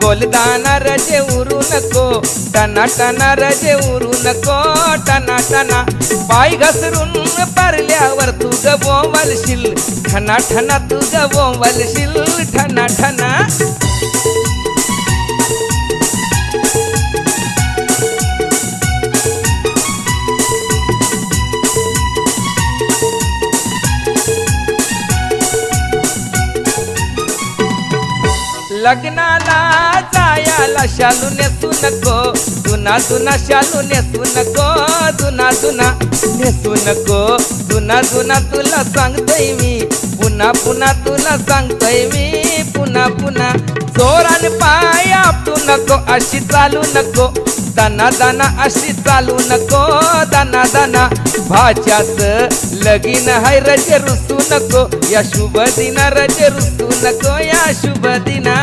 गोलदाना रजे उरू नको, टना टना रजे उरू नको, टना टना पाय घसरून पारल्यावर तू ग बोंबलशील, ठना ठना तू ग बोंबलशील, ठना ठना. लग्नाला जायाला शालू नेसू नको, जुना जुना शालू नेसू नको, जुना जुना नेसू नको, जुना जुना तुला सांगतोय मी, पुन्हा पुन्हा तुला सांगतोय मी, पुन्हा पुन्हा. जोराने पाय आपटू नको, अशी चालू नको, दाना दाना अशी चालू नको, दाना दाना. भाच्याच लगीन हाय रजे रुसू नको, या शुभ दिना रजे रुसू नको, या शुभ दिना.